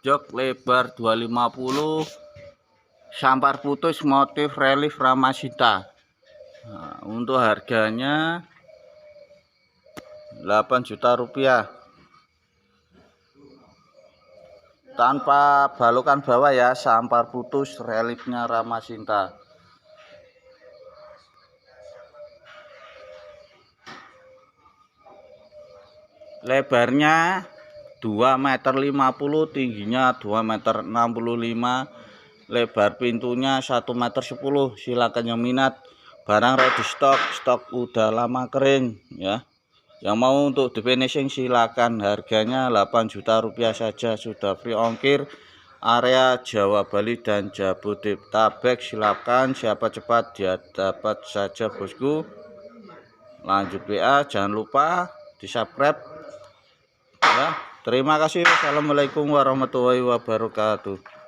jok lebar 250, sampar putus motif relief Ramasita. Nah, untuk harganya 8 juta rupiah. Tanpa balukan bawah ya, sampar putus reliefnya Ramasita. Lebarnya 2,50 meter, tingginya 2,65 meter, lebar pintunya 1,10 meter. Silakan yang minat, barang ready stok udah lama kering ya. Yang mau untuk di finishing silakan, harganya 8 juta rupiah saja, sudah free ongkir area Jawa, Bali dan Jabodetabek. Silakan, siapa cepat dia dapat saja bosku. Lanjut WA, jangan lupa di subscribe ya. Terima kasih. Assalamualaikum warahmatullahi wabarakatuh.